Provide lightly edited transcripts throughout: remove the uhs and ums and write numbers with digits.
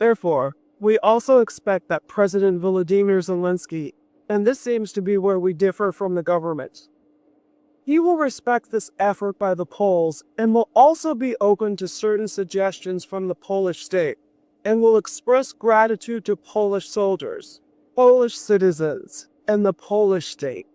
Therefore, we also expect that President Volodymyr Zelensky, and this seems to be where we differ from the government, he will respect this effort by the Poles and will also be open to certain suggestions from the Polish state, and will express gratitude to Polish soldiers, Polish citizens, and the Polish state.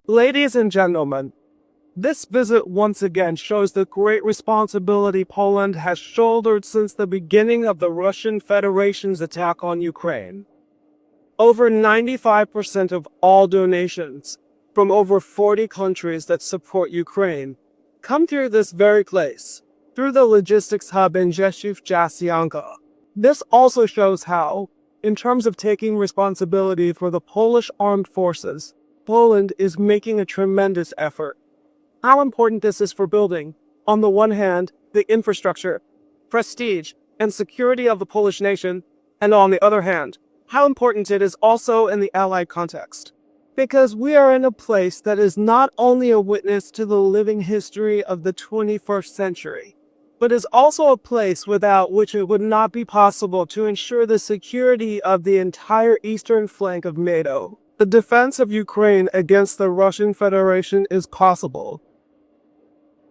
Ladies and gentlemen, this visit once again shows the great responsibility Poland has shouldered since the beginning of the Russian Federation's attack on Ukraine. Over 95% of all donations from over 40 countries that support Ukraine come through this very place, through the logistics hub in Rzeszów-Jastrzębie. This also shows how, in terms of taking responsibility for the Polish armed forces, Poland is making a tremendous effort. How important this is for building, on the one hand, the infrastructure, prestige, and security of the Polish nation, and on the other hand, how important it is also in the Allied context. Because we are in a place that is not only a witness to the living history of the 21st century, but is also a place without which it would not be possible to ensure the security of the entire eastern flank of NATO. The defense of Ukraine against the Russian Federation is possible.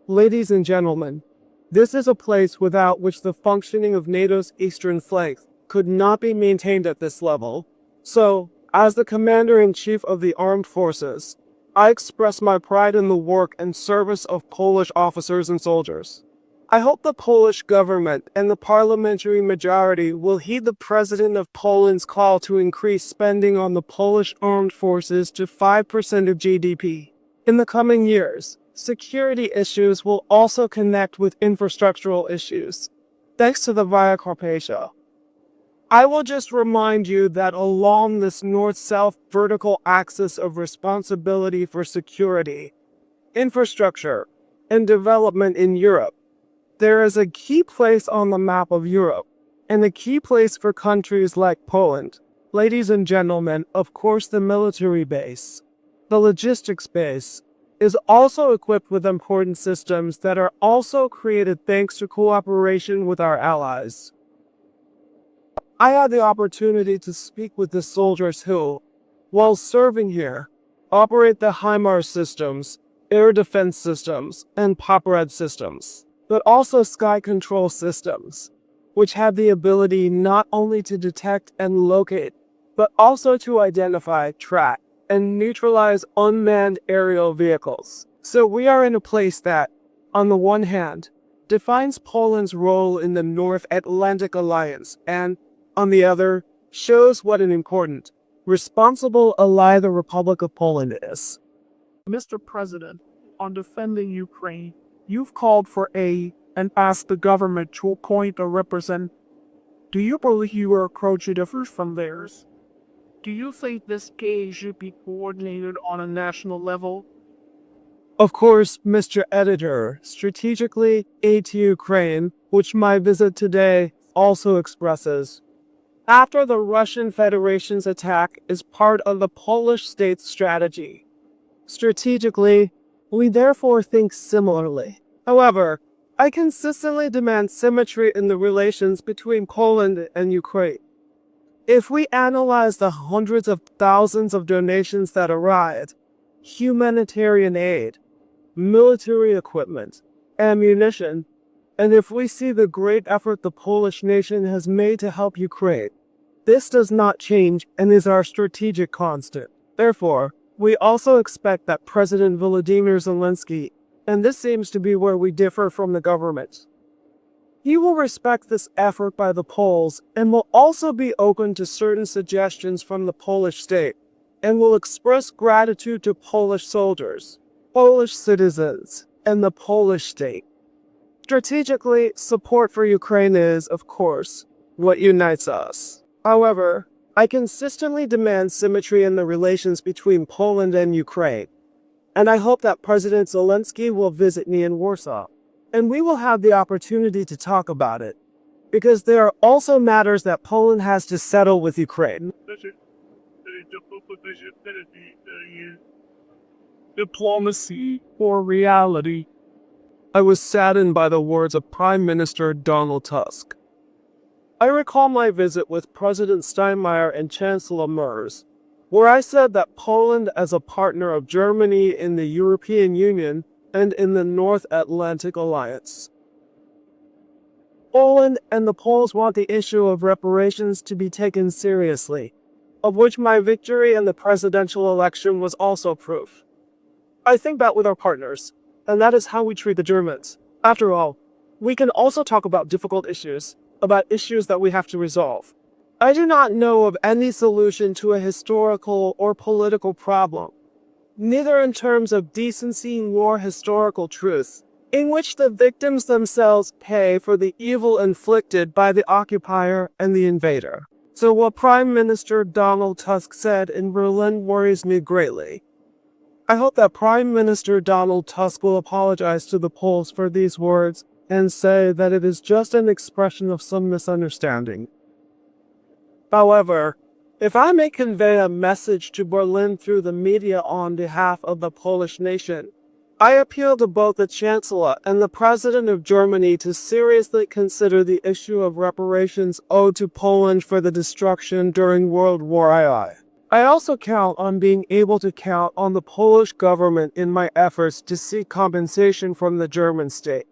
Ladies and gentlemen, this is a place without which the functioning of NATO's eastern flank could not be maintained at this level. So, as the Commander-in-Chief of the Armed Forces, I express my pride in the work and service of Polish officers and soldiers. I hope the Polish government and the parliamentary majority will heed the President of Poland's call to increase spending on the Polish armed forces to 5% of GDP. In the coming years, security issues will also connect with infrastructural issues, thanks to the Via Carpathia. I will just remind you that along this north-south vertical axis of responsibility for security, infrastructure, and development in Europe, there is a key place on the map of Europe, and a key place for countries like Poland. Ladies and gentlemen, of course the military base, the logistics base, is also equipped with important systems that are also created thanks to cooperation with our allies. I had the opportunity to speak with the soldiers who, while serving here, operate the HIMARS systems, air defense systems, and POPRAD systems, but also sky control systems, which have the ability not only to detect and locate, but also to identify, track, and neutralize unmanned aerial vehicles. So we are in a place that, on the one hand, defines Poland's role in the North Atlantic Alliance, and, on the other, shows what an important, responsible ally the Republic of Poland is. Mr. President, on defending Ukraine, you've called for aid and asked the government to appoint a representative. Do you believe your approach differs from theirs? Do you think this case should be coordinated on a national level? Of course, Mr. Editor, strategically, aid to Ukraine, which my visit today also expresses, after the Russian Federation's attack, is part of the Polish state's strategy. Strategically, we therefore think similarly. However, I consistently demand symmetry in the relations between Poland and Ukraine. If we analyze the hundreds of thousands of donations that arrived, humanitarian aid, military equipment, ammunition, and if we see the great effort the Polish nation has made to help Ukraine, this does not change and is our strategic constant. Therefore, we also expect that President Volodymyr Zelensky, and this seems to be where we differ from the government, he will respect this effort by the Poles and will also be open to certain suggestions from the Polish state, and will express gratitude to Polish soldiers, Polish citizens, and the Polish state. Strategically, support for Ukraine is, of course, what unites us. However, I consistently demand symmetry in the relations between Poland and Ukraine, and I hope that President Zelensky will visit me in Warsaw, and we will have the opportunity to talk about it. because there are also matters that Poland has to settle with Ukraine. Diplomacy or reality? I was saddened by the words of Prime Minister Donald Tusk. I recall my visit with President Steinmeier and Chancellor Merz, where I said that Poland, as a partner of Germany in the European Union and in the North Atlantic Alliance, Poland and the Poles want the issue of reparations to be taken seriously, of which my victory in the presidential election was also proof. I think that with our partners, and that is how we treat the Germans. After all, we can also talk about difficult issues, about issues that we have to resolve. I do not know of any solution to a historical or political problem, neither in terms of decency nor historical truth, in which the victims themselves pay for the evil inflicted by the occupier and the invader. So what Prime Minister Donald Tusk said in Berlin worries me greatly. I hope that Prime Minister Donald Tusk will apologize to the Poles for these words and say that it is just an expression of some misunderstanding. However, if I may convey a message to Berlin through the media on behalf of the Polish nation, I appeal to both the Chancellor and the President of Germany to seriously consider the issue of reparations owed to Poland for the destruction during World War II. I also count on being able to count on the Polish government in my efforts to seek compensation from the German state.